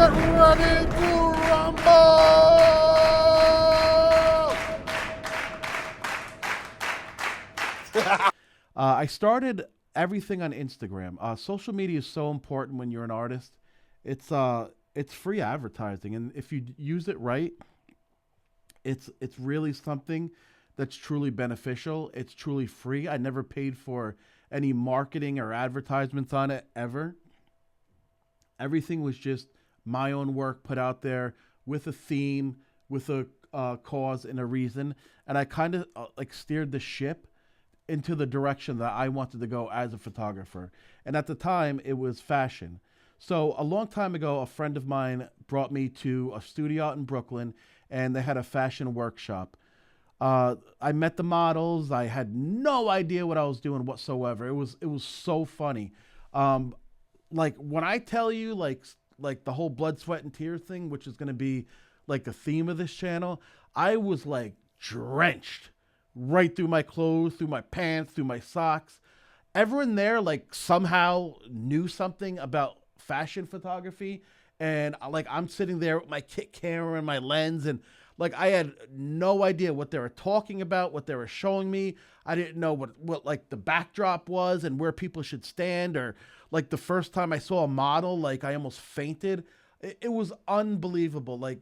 Get ready to rumble! I started everything on Instagram. Social media is so important when you're an artist. It's free advertising, and if you use it right, it's really something that's truly beneficial. It's truly free. I never paid for any marketing or advertisements on it ever. Everything was just my own work put out there with a theme, with a cause and a reason, and I kind of like steered the ship into the direction that I wanted to go as a photographer. And at the time, it was fashion. So a long time ago, a friend of mine brought me to a studio out in Brooklyn, and they had a fashion workshop. I met the models. I had no idea what I was doing whatsoever. It was so funny. Like when I tell you like the whole blood, sweat, and tears thing, which is going to be like the theme of this channel, I was like drenched right through my clothes, through my pants, through my socks. Everyone there like somehow knew something about fashion photography, and like I'm sitting there with my kit camera and my lens, and like I had no idea what they were talking about, what they were showing me. I didn't know what like the backdrop was and where people should stand, or like the first time I saw a model, like I almost fainted. It was unbelievable. Like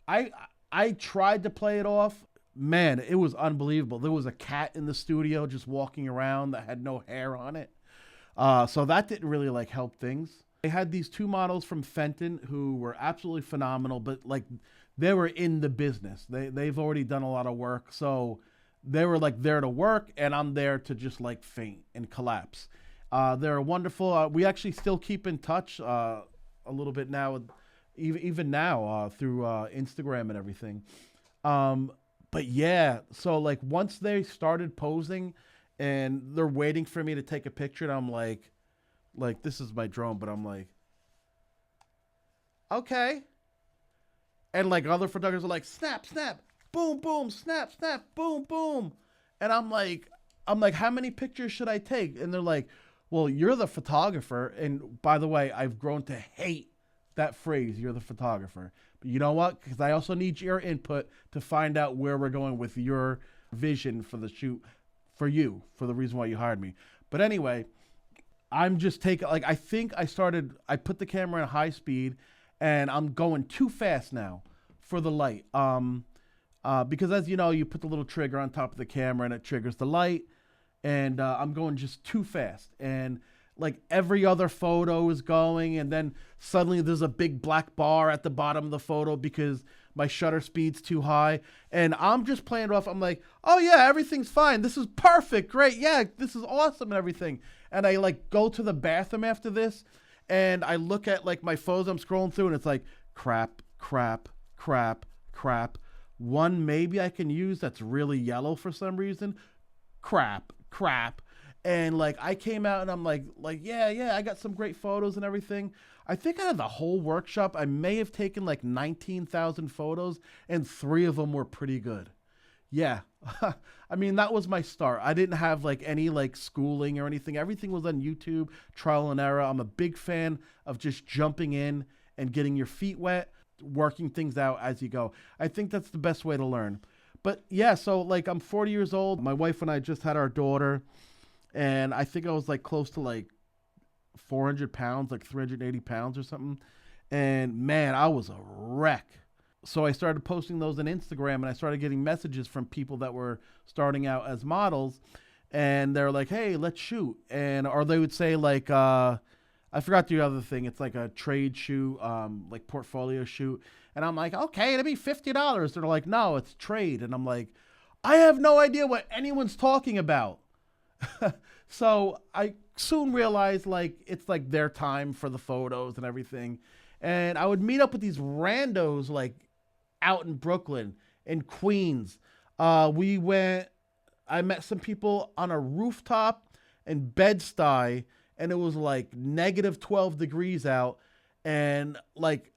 I tried to play it off. Man, it was unbelievable. There was a cat in the studio just walking around that had no hair on it. So that didn't really like help things. They had these two models from Fenton who were absolutely phenomenal, but like they were in the business. They've already done a lot of work. So they were like there to work, and I'm there to just like faint and collapse. They're wonderful. We actually still keep in touch a little bit now, even now through Instagram and everything. But yeah, so like once they started posing and they're waiting for me to take a picture, and I'm like this is my drone, but I'm like, okay. And like other photographers are like, snap, snap, boom, boom, snap, snap, boom, boom. And I'm like, how many pictures should I take? And they're like, well, you're the photographer. And by the way, I've grown to hate that phrase, you're the photographer. But you know what? Because I also need your input to find out where we're going with your vision for the shoot, for the reason why you hired me. But anyway, I'm just taking, like, I think I put the camera in high speed, and I'm going too fast now for the light. Because as you know, you put the little trigger on top of the camera and it triggers the light, and I'm going just too fast. And like every other photo is going, and then suddenly there's a big black bar at the bottom of the photo because my shutter speed's too high, and I'm just playing it off. I'm like, oh yeah, everything's fine. This is perfect. Great. Yeah, this is awesome and everything. And I like go to the bathroom after this, and I look at like my photos I'm scrolling through, and it's like crap, crap, crap, crap. One maybe I can use that's really yellow for some reason. Crap, crap. And like I came out and I'm like yeah, I got some great photos and everything. I think out of the whole workshop, I may have taken like 19,000 photos, and 3 of them were pretty good. Yeah. I mean, that was my start. I didn't have like any like schooling or anything. Everything was on YouTube, trial and error. I'm a big fan of just jumping in and getting your feet wet, working things out as you go. I think that's the best way to learn. But yeah, so like I'm 40 years old. My wife and I just had our daughter, and I think I was like close to like 400 pounds, like 380 pounds or something. And man, I was a wreck. So I started posting those on Instagram, and I started getting messages from people that were starting out as models, and they're like, hey, let's shoot. And, or they would say like, I forgot the other thing. It's like a trade shoot, like portfolio shoot. And I'm like, okay, it'll be $50. They're like, no, it's trade. And I'm like, I have no idea what anyone's talking about. So I soon realized like, it's like their time for the photos and everything. And I would meet up with these randos like out in Brooklyn and Queens. I met some people on a rooftop in Bed-Stuy, and it was like negative 12 degrees out. And like,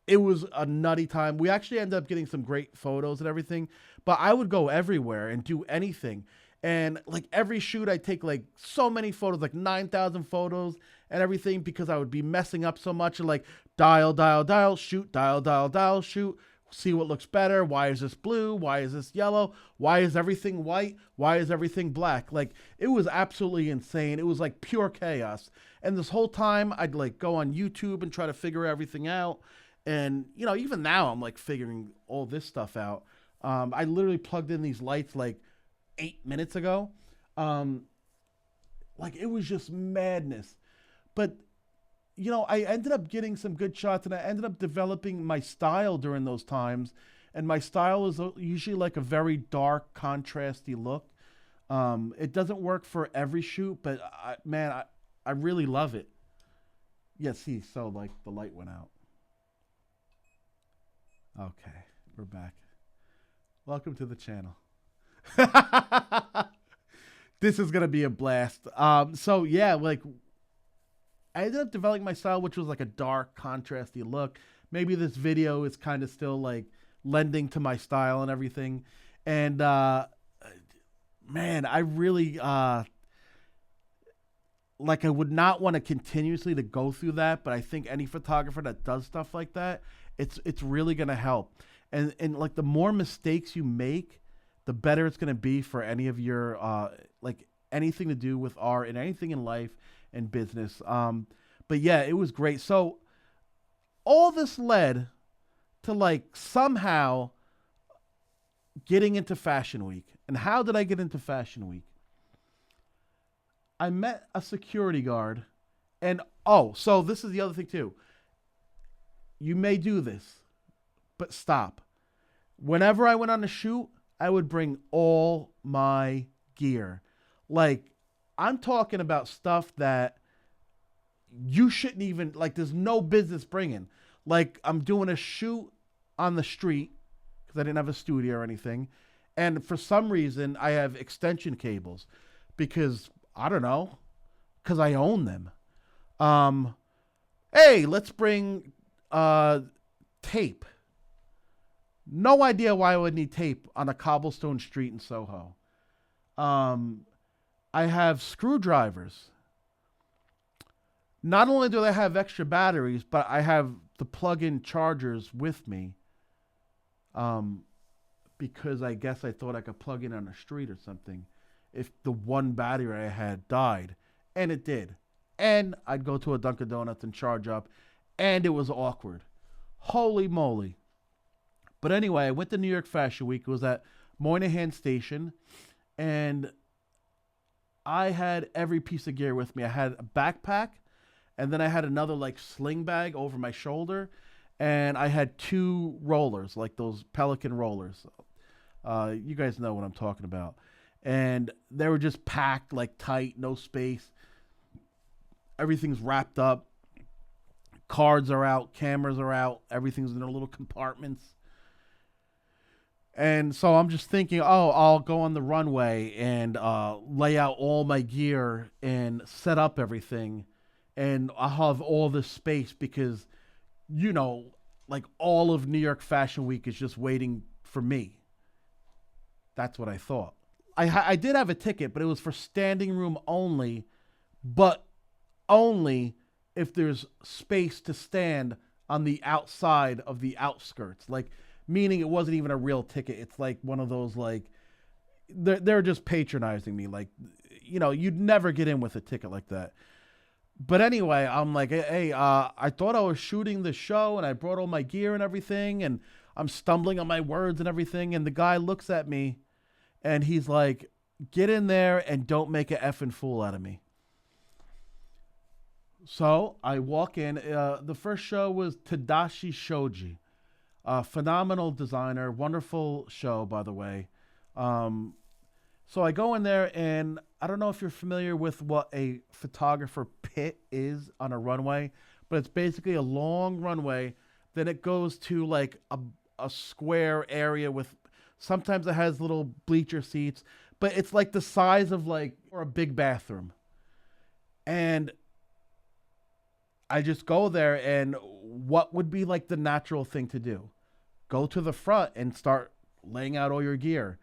it was a nutty time. We actually ended up getting some great photos and everything, but I would go everywhere and do anything. And like every shoot, I take like so many photos, like 9,000 photos and everything, because I would be messing up so much and like dial, dial, dial, shoot, dial, dial, dial, shoot, see what looks better. Why is this blue? Why is this yellow? Why is everything white? Why is everything black? Like it was absolutely insane. It was like pure chaos. And this whole time I'd like go on YouTube and try to figure everything out. And, you know, even now I'm like figuring all this stuff out. I literally plugged in these lights like 8 minutes ago. Like it was just madness. But, you know, I ended up getting some good shots and I ended up developing my style during those times. And my style is usually like a very dark, contrasty look. It doesn't work for every shoot, but I really love it. Yeah, see, so like the light went out. Okay, we're back. Welcome to the channel. This is gonna be a blast. So yeah, like I ended up developing my style, which was like a dark, contrasty look. Maybe this video is kind of still like lending to my style and everything. And man, I really like I would not want to continuously to go through that, but I think any photographer that does stuff like that, it's really gonna help. And like the more mistakes you make, the better it's gonna be for any of your like anything to do with art and anything in life and business. But yeah, it was great. So all this led to like somehow getting into Fashion Week. And how did I get into Fashion Week? I met a security guard, and oh, so this is the other thing too. You may do this, but stop. Whenever I went on a shoot, I would bring all my gear. Like, I'm talking about stuff that you shouldn't even, like, there's no business bringing. Like, I'm doing a shoot on the street because I didn't have a studio or anything. And for some reason, I have extension cables because, I don't know, because I own them. Hey, let's bring tape. No idea why I would need tape on a cobblestone street in Soho. I have screwdrivers. Not only do I have extra batteries, but I have the plug-in chargers with me. Because I guess I thought I could plug in on the street or something if the one battery I had died. And it did. And I'd go to a Dunkin' Donuts and charge up. And it was awkward. Holy moly. But anyway, I went to New York Fashion Week. It was at Moynihan Station. And I had every piece of gear with me. I had a backpack. And then I had another like sling bag over my shoulder. And I had 2 rollers, like those Pelican rollers. You guys know what I'm talking about. And they were just packed like tight, no space. Everything's wrapped up. Cards are out, cameras are out. Everything's in their little compartments. And so I'm just thinking, oh, I'll go on the runway and lay out all my gear and set up everything. And I'll have all this space because, you know, like all of New York Fashion Week is just waiting for me. That's what I thought. I did have a ticket, but it was for standing room only, but only if there's space to stand on the outside of the outskirts. Like, meaning it wasn't even a real ticket. It's like one of those, like, they're just patronizing me. Like, you know, you'd never get in with a ticket like that. But anyway, I'm like, hey, I thought I was shooting the show and I brought all my gear and everything and I'm stumbling on my words and everything. And the guy looks at me and he's like, get in there and don't make an effing fool out of me. So I walk in. The first show was Tadashi Shoji, a phenomenal designer, wonderful show, by the way. So I go in there, and I don't know if you're familiar with what a photographer pit is on a runway, but it's basically a long runway. Then it goes to like a square area with, sometimes it has little bleacher seats, but it's like the size of like, or a big bathroom. And I just go there, and what would be like the natural thing to do? Go to the front and start laying out all your gear.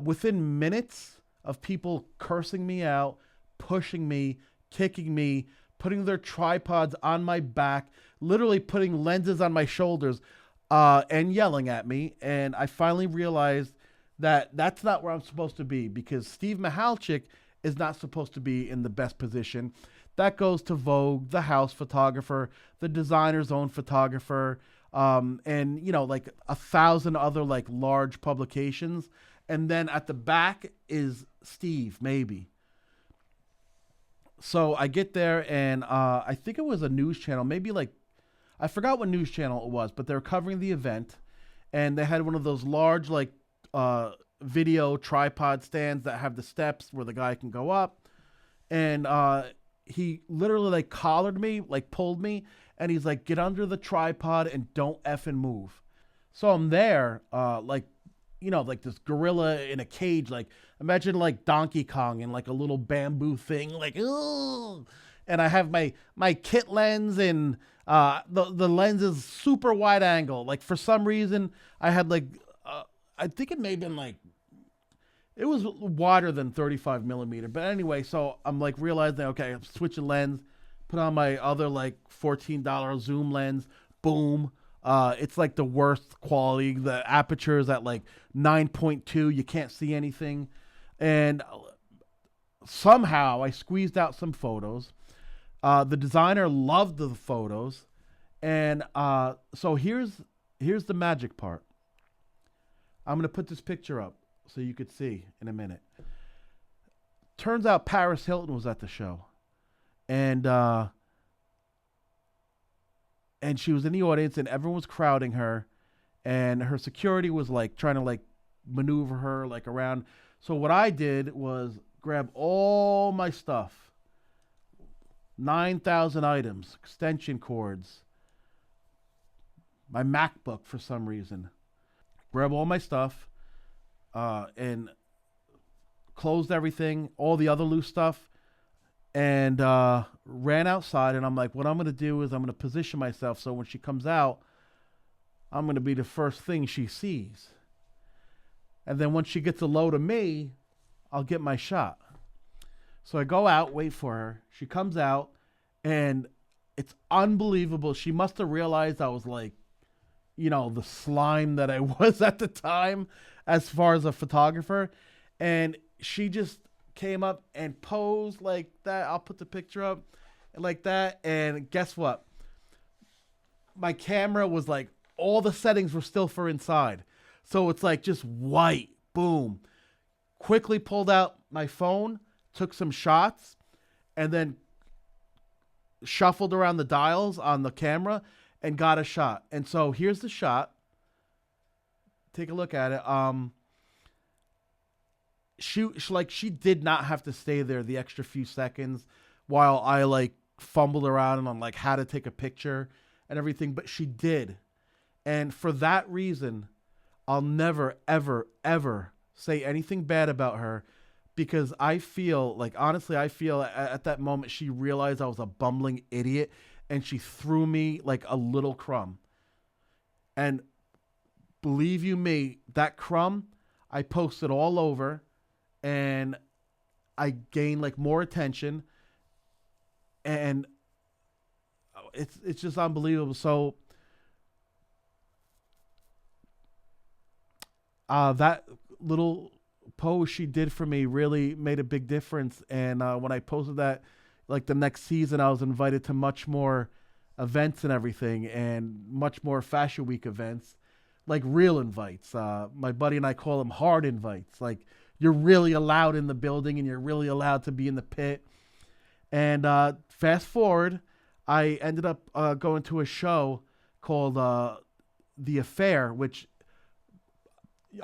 Within minutes, of people cursing me out, pushing me, kicking me, putting their tripods on my back, literally putting lenses on my shoulders, and yelling at me. And I finally realized that that's not where I'm supposed to be, because Steve Mihalchik is not supposed to be in the best position. That goes to Vogue, the house photographer, the designer's own photographer, and like 1,000 other like large publications. And then at the back is Steve, maybe. So I get there, and I think it was a news channel, maybe like, I forgot what news channel it was, but they were covering the event, and they had one of those large like video tripod stands that have the steps where the guy can go up. And he literally like collared me, like pulled me, and he's like, get under the tripod and don't effing move. So I'm there, like this gorilla in a cage. Like, imagine like Donkey Kong in like a little bamboo thing, like, ooh. And I have my kit lens, and the lens is super wide angle. Like, for some reason, I had like, I think it may have been like, it was wider than 35 millimeter. But anyway, so I'm like realizing, okay, I'm switching lens, put on my other like $14 zoom lens, boom. It's like the worst quality. The aperture is at like 9.2. You can't see anything. And somehow I squeezed out some photos. The designer loved the photos. And so here's the magic part. I'm going to put this picture up so you could see in a minute. Turns out Paris Hilton was at the show. And she was in the audience, and everyone was crowding her, and her security was like trying to like maneuver her like around. So what I did was grab all my stuff, 9,000 items, extension cords, my MacBook for some reason, grab all my stuff, and closed everything, all the other loose stuff, and ran outside. And I'm like, what I'm going to do is I'm going to position myself so when she comes out, I'm going to be the first thing she sees. And then once she gets a load of me, I'll get my shot. So I go out, wait for her. She comes out, and it's unbelievable. She must have realized I was like, the slime that I was at the time as far as a photographer. And she just came up and posed like that. I'll put the picture up like that. And guess what? My camera was like, all the settings were still for inside. So it's like just white, boom. Quickly pulled out my phone, took some shots, and then shuffled around the dials on the camera and got a shot. And so here's the shot. Take a look at it. She did not have to stay there the extra few seconds while I like fumbled around on like how to take a picture and everything, but she did. And for that reason, I'll never, ever, ever say anything bad about her, because I feel like, honestly, at that moment she realized I was a bumbling idiot, and she threw me like a little crumb. And believe you me, that crumb, I posted all over, and I gained like more attention, and it's just unbelievable. So that little post she did for me really made a big difference. And when I posted that, like the next season, I was invited to much more events and everything, and much more Fashion Week events, like real invites. My buddy and I call them hard invites. Like, you're really allowed in the building, and you're really allowed to be in the pit. And fast forward, I ended up going to a show called The Affair, which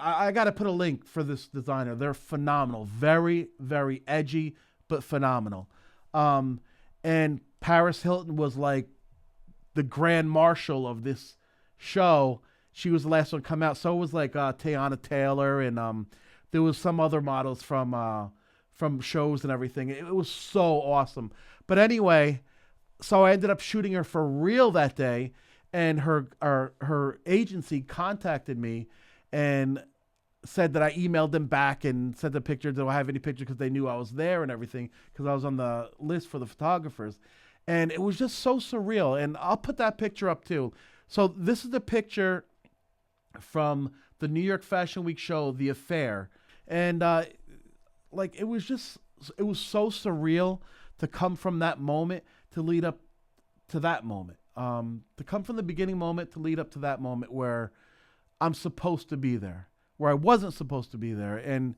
I got to put a link for this designer. They're phenomenal. Very, very edgy, but phenomenal. And Paris Hilton was like the grand marshal of this show. She was the last one to come out. So was like Teyana Taylor, and there was some other models from shows and everything. It was so awesome. But anyway, so I ended up shooting her for real that day, and her agency contacted me and said that I emailed them back and sent a picture. Do I have any picture? Because they knew I was there and everything, because I was on the list for the photographers. And it was just so surreal. And I'll put that picture up too. So this is the picture from the New York Fashion Week show, The Affair. And like, it was so surreal to come from that moment to lead up to that moment. To come from the beginning moment to lead up to that moment where I'm supposed to be there, where I wasn't supposed to be there. And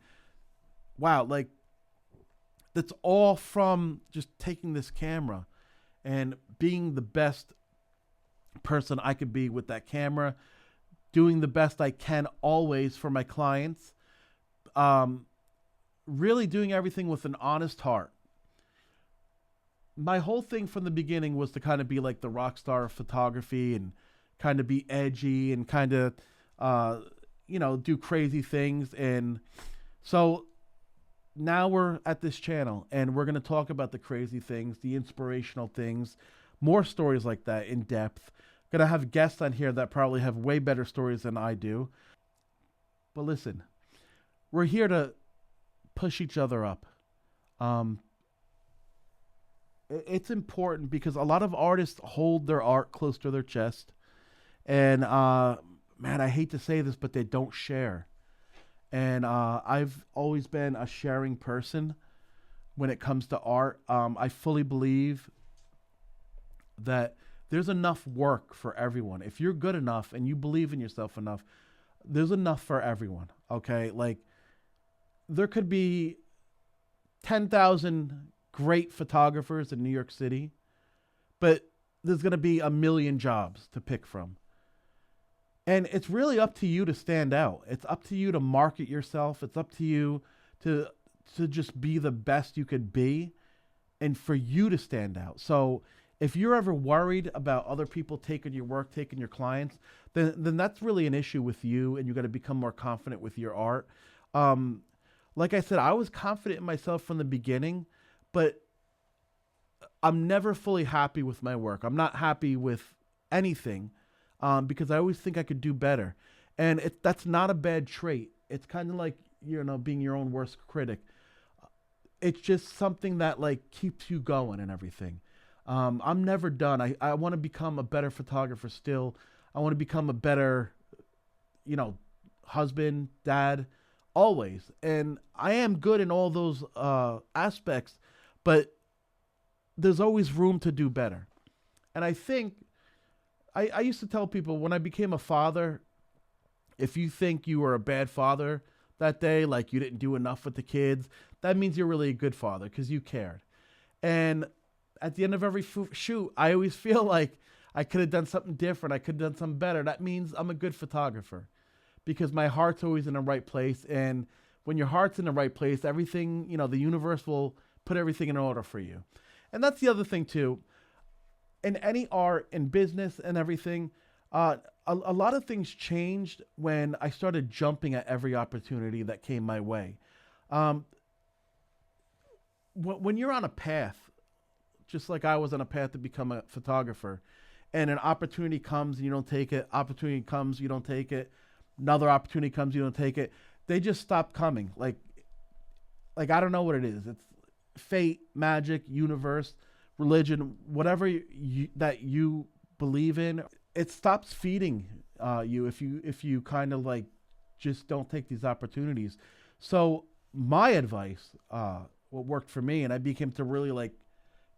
wow, like, that's all from just taking this camera and being the best person I could be with that camera, doing the best I can always for my clients, really doing everything with an honest heart. My whole thing from the beginning was to kind of be like the rock star of photography and kind of be edgy and kind of, do crazy things. And so now we're at this channel and we're going to talk about the crazy things, the inspirational things, more stories like that in depth. Going to have guests on here that probably have way better stories than I do. But listen, we're here to push each other up. It's important because a lot of artists hold their art close to their chest. And, man, I hate to say this, but they don't share. And I've always been a sharing person when it comes to art. I fully believe that there's enough work for everyone. If you're good enough and you believe in yourself enough, there's enough for everyone, okay? Like, there could be 10,000 great photographers in New York City, but there's going to be a million jobs to pick from. And it's really up to you to stand out. It's up to you to market yourself. It's up to you to just be the best you could be and for you to stand out. So if you're ever worried about other people taking your work, taking your clients, then that's really an issue with you, and you got to become more confident with your art. Like I said, I was confident in myself from the beginning, but I'm never fully happy with my work. I'm not happy with anything because I always think I could do better. And that's not a bad trait. It's kind of like, being your own worst critic. It's just something that like keeps you going and everything. I'm never done. I want to become a better photographer still. I want to become a better, husband, dad, always. And I am good in all those aspects, but there's always room to do better. And I think I used to tell people when I became a father, if you think you were a bad father that day, like you didn't do enough with the kids, that means you're really a good father because you cared. And at the end of every shoot, I always feel like I could have done something different. I could have done something better. That means I'm a good photographer because my heart's always in the right place. And when your heart's in the right place, everything, the universe will put everything in order for you. And that's the other thing too. In any art and business and everything, a lot of things changed when I started jumping at every opportunity that came my way. When you're on a path, just like I was on a path to become a photographer, and an opportunity comes and you don't take it, opportunity comes, you don't take it, another opportunity comes, you don't take it, they just stop coming. Like I don't know what it is. It's fate, magic, universe, religion, whatever that you believe in. It stops feeding you if you kind of like just don't take these opportunities. So my advice, what worked for me, and I became to really like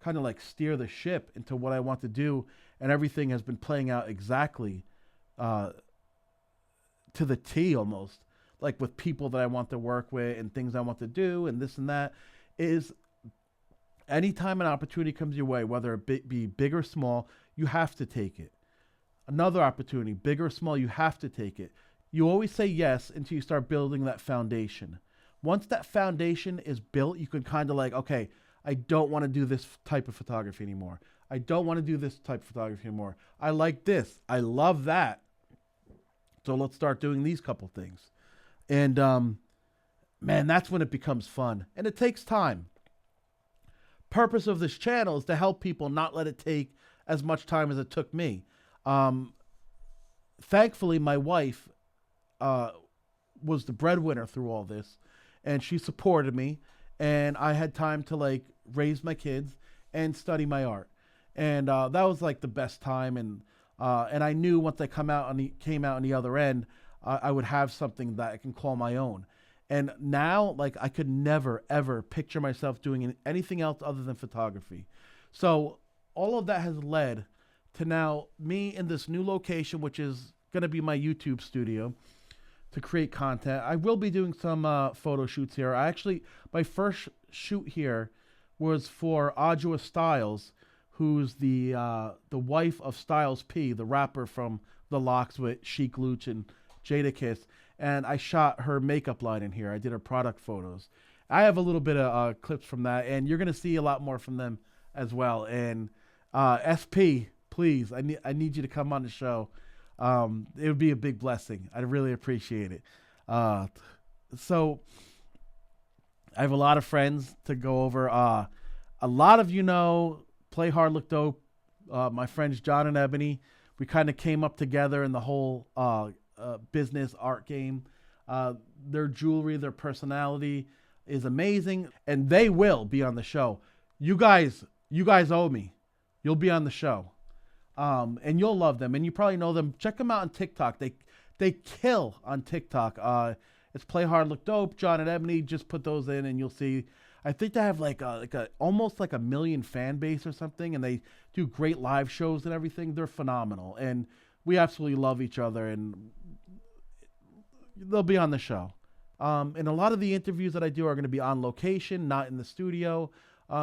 kind of like steer the ship into what I want to do, and everything has been playing out exactly to the T almost, like with people that I want to work with and things I want to do and this and that, is anytime an opportunity comes your way, whether it be big or small, you have to take it. Another opportunity, big or small, you have to take it. You always say yes until you start building that foundation. Once that foundation is built, you can kind of like, okay, I don't want to do this type of photography anymore. I don't want to do this type of photography anymore. I like this. I love that. So let's start doing these couple things. And man, that's when it becomes fun. And it takes time. Purpose of this channel is to help people not let it take as much time as it took me. Thankfully, my wife was the breadwinner through all this, and she supported me, and I had time to like raise my kids and study my art, and that was like the best time, and I knew once I came out on the other end, I would have something that I can call my own. And now, like, I could never, ever picture myself doing anything else other than photography. So all of that has led to now me in this new location, which is going to be my YouTube studio to create content. I will be doing some photo shoots here. My first shoot here was for Audra Styles, who's the wife of Styles P, the rapper from The Lox with Chic Luch and Jadakiss. And I shot her makeup line in here. I did her product photos. I have a little bit of clips from that, and you're going to see a lot more from them as well. And SP, please, I need you to come on the show. It would be a big blessing. I'd really appreciate it. So I have a lot of friends to go over. A lot of you know Play Hard Look Dope. My friends John and Ebony. We kind of came up together in the whole business art game. Their jewelry, their personality is amazing, and they will be on the show. You guys owe me. You'll be on the show, and you'll love them, and you probably know them. Check them out on TikTok. They kill on TikTok. It's Play Hard Look Dope. John and Ebony, just put those in, and you'll see. I think they have like a almost like 1 million fan base or something, and they do great live shows and everything. They're phenomenal, and we absolutely love each other, and they'll be on the show. And a lot of the interviews that I do are going to be on location, not in the studio.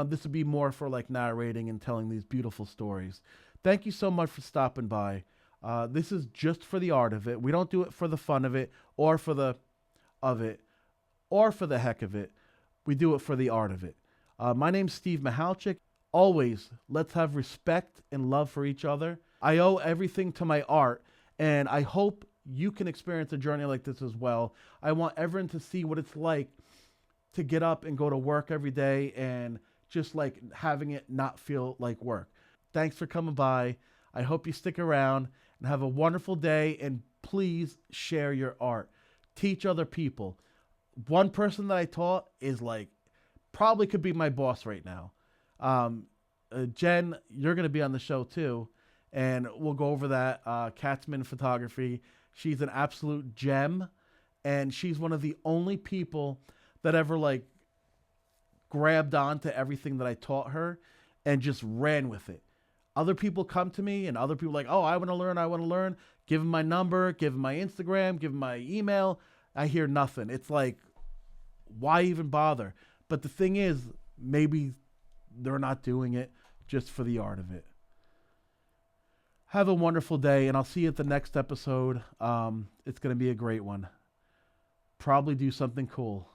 This would be more for like narrating and telling these beautiful stories. Thank you so much for stopping by. This is just for the art of it. We don't do it for the fun of it or for the heck of it. We do it for the art of it. My name's Steve Michalczyk. Always, let's have respect and love for each other. I owe everything to my art, and I hope you can experience a journey like this as well. I want everyone to see what it's like to get up and go to work every day and just like having it not feel like work. Thanks for coming by. I hope you stick around and have a wonderful day, and please share your art. Teach other people. One person that I taught is like, probably could be my boss right now. Jen, you're going to be on the show too, and we'll go over that. Katzman Photography. She's an absolute gem, and she's one of the only people that ever like grabbed onto everything that I taught her and just ran with it. Other people come to me, and other people like, oh, I want to learn. Give them my number, give them my Instagram, give them my email. I hear nothing. It's like, why even bother? But the thing is, maybe they're not doing it just for the art of it. Have a wonderful day, and I'll see you at the next episode. It's going to be a great one. Probably do something cool.